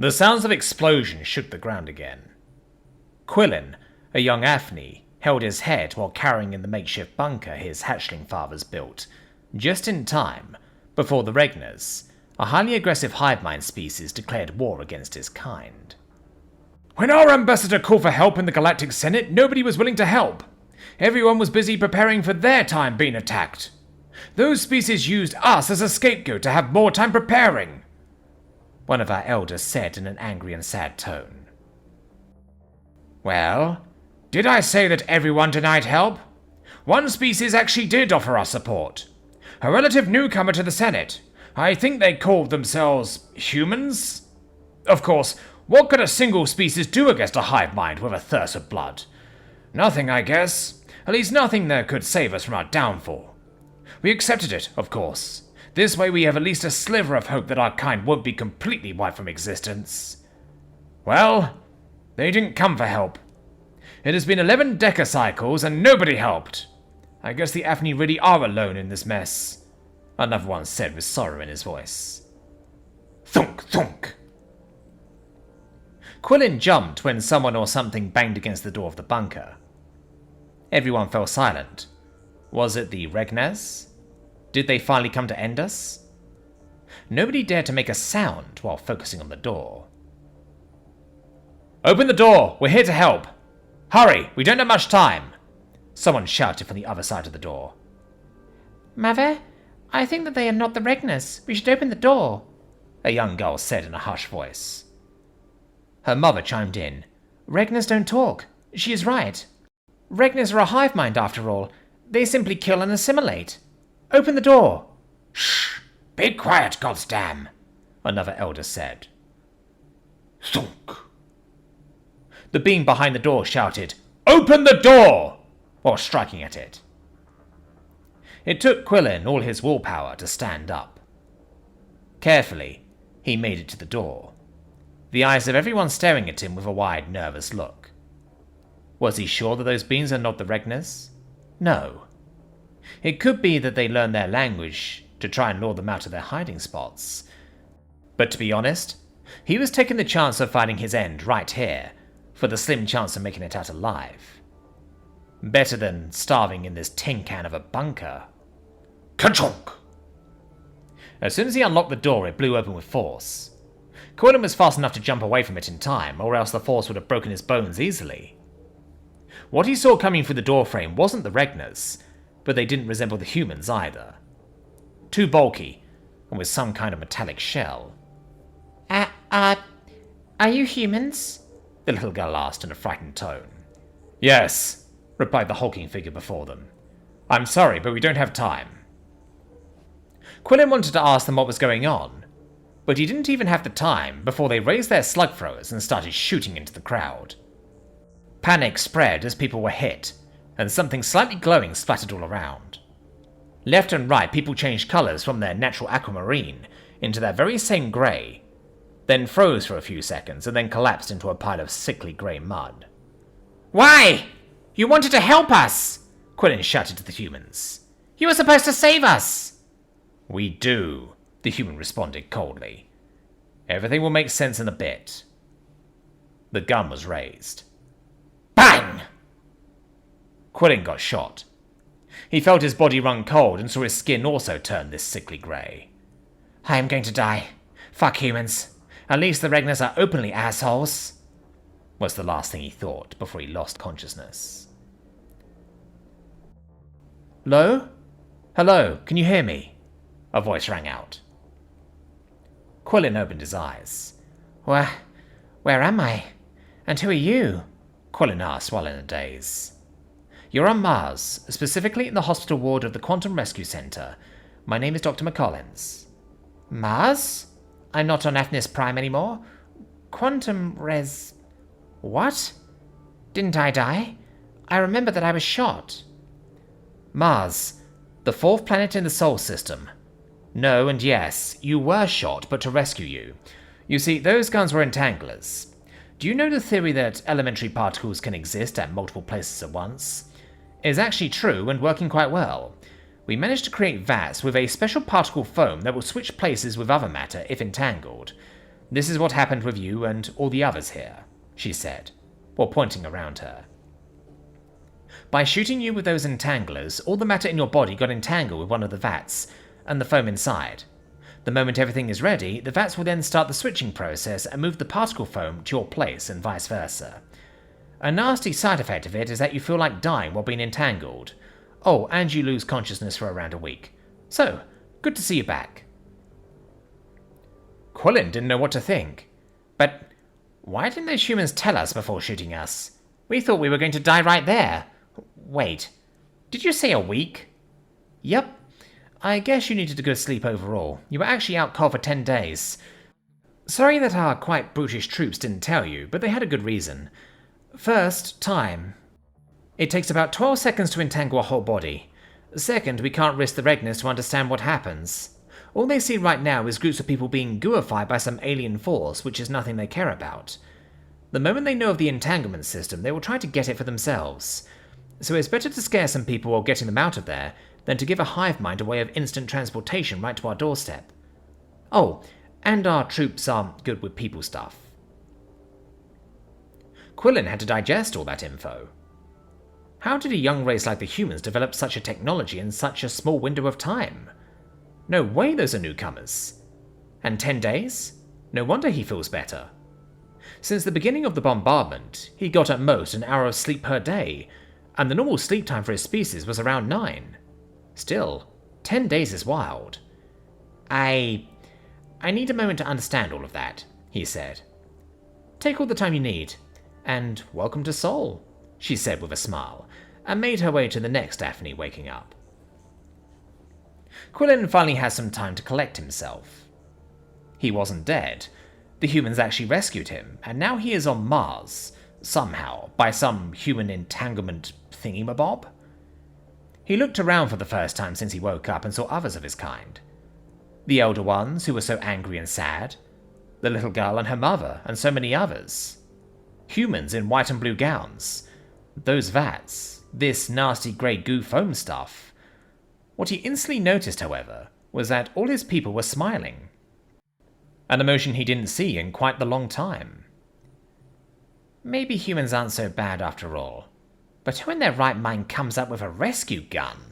The sounds of explosions shook the ground again. Quillen, a young Aphne, held his head while carrying in the makeshift bunker his hatchling fathers built, just in time before the Regners, a highly aggressive hive mind species, declared war against his kind. When our ambassador called for help in the Galactic Senate, nobody was willing to help. Everyone was busy preparing for their time being attacked. Those species used us as a scapegoat to have more time preparing, one of our elders said in an angry and sad tone. Well, did I say that everyone denied help? One species actually did offer us support. A relative newcomer to the Senate. I think they called themselves humans? Of course, what could a single species do against a hive mind with a thirst of blood? Nothing, I guess. At least nothing that could save us from our downfall. We accepted it, of course. This way we have at least a sliver of hope that our kind won't be completely wiped from existence. Well, they didn't come for help. It has been 11 decacycles and nobody helped. I guess the Aphni really are alone in this mess, another one said with sorrow in his voice. Thunk, thunk. Quillen jumped when someone or something banged against the door of the bunker. Everyone fell silent. Was it the Regners? Did they finally come to end us? Nobody dared to make a sound while focusing on the door. Open the door! We're here to help! Hurry! We don't have much time! Someone shouted from the other side of the door. Mother, I think that they are not the Regners. We should open the door, a young girl said in a hushed voice. Her mother chimed in. Regners don't talk. She is right. Regners are a hive mind after all. They simply kill and assimilate. Open the door. Shh! Be quiet, goddamn! Another elder said. Thunk! The being behind the door shouted, Open the door! While striking at it. It took Quillen all his willpower to stand up. Carefully, he made it to the door, the eyes of everyone staring at him with a wide, nervous look. Was he sure that those beings are not the Regners? No. It could be that they learned their language to try and lure them out of their hiding spots. But to be honest, he was taking the chance of finding his end right here, for the slim chance of making it out alive. Better than starving in this tin can of a bunker. Ka-chonk! As soon as he unlocked the door, it blew open with force. Quillen was fast enough to jump away from it in time, or else the force would have broken his bones easily. What he saw coming through the doorframe wasn't the Regners, but they didn't resemble the humans either. Too bulky, and with some kind of metallic shell. Are you humans? The little girl asked in a frightened tone. Yes, replied the hulking figure before them. I'm sorry, but we don't have time. Quillen wanted to ask them what was going on, but he didn't even have the time before they raised their slug throwers and started shooting into the crowd. Panic spread as people were hit, and something slightly glowing splattered all around. Left and right, people changed colours from their natural aquamarine into their very same grey, then froze for a few seconds and then collapsed into a pile of sickly grey mud. Why? You wanted to help us! Quillen shouted to the humans. You were supposed to save us! We do, the human responded coldly. Everything will make sense in a bit. The gun was raised. Bang! Quillen got shot. He felt his body run cold and saw his skin also turn this sickly grey. I am going to die. Fuck humans. At least the Regners are openly assholes, was the last thing he thought before he lost consciousness. Hello? Hello, can you hear me? A voice rang out. Quillen opened his eyes. Where am I? And who are you? Quillen asked while in a daze. You're on Mars, specifically in the hospital ward of the Quantum Rescue Center. My name is Dr. McCollins. Mars? I'm not on Aphnis Prime anymore. Quantum res... What? Didn't I die? I remember that I was shot. Mars, the fourth planet in the Sol system. No and yes, you were shot, but to rescue you. You see, those guns were entanglers. Do you know the theory that elementary particles can exist at multiple places at once? It is actually true and working quite well. We managed to create vats with a special particle foam that will switch places with other matter if entangled. This is what happened with you and all the others here, she said, while pointing around her. By shooting you with those entanglers, all the matter in your body got entangled with one of the vats, and the foam inside. The moment everything is ready, the vats will then start the switching process and move the particle foam to your place and vice versa. A nasty side effect of it is that you feel like dying while being entangled. Oh, and you lose consciousness for around a week. So, good to see you back. Quillen didn't know what to think. But why didn't those humans tell us before shooting us? We thought we were going to die right there. Wait, did you say a week? Yep. I guess you needed a good sleep overall. You were actually out cold for 10 days. Sorry that our quite brutish troops didn't tell you, but they had a good reason. First, time. It takes about 12 seconds to entangle a whole body. Second, we can't risk the Regners to understand what happens. All they see right now is groups of people being gooified by some alien force, which is nothing they care about. The moment they know of the entanglement system, they will try to get it for themselves. So it's better to scare some people while getting them out of there, than to give a hive mind a way of instant transportation right to our doorstep. Oh, and our troops are good with people stuff. Quillen had to digest all that info. How did a young race like the humans develop such a technology in such a small window of time? No way those are newcomers. And 10 days? No wonder he feels better. Since the beginning of the bombardment, he got at most an hour of sleep per day, and the normal sleep time for his species was around 9. Still, 10 days is wild. I need a moment to understand all of that, he said. Take all the time you need, and welcome to Sol, she said with a smile, and made her way to the next Daphne waking up. Quillen finally had some time to collect himself. He wasn't dead. The humans actually rescued him, and now he is on Mars, somehow, by some human entanglement thingy-mabob. He looked around for the first time since he woke up and saw others of his kind. The elder ones, who were so angry and sad. The little girl and her mother, and so many others. Humans in white and blue gowns. Those vats. This nasty grey goo foam stuff. What he instantly noticed, however, was that all his people were smiling. An emotion he didn't see in quite the long time. Maybe humans aren't so bad after all. But who in their right mind comes up with a rescue gun?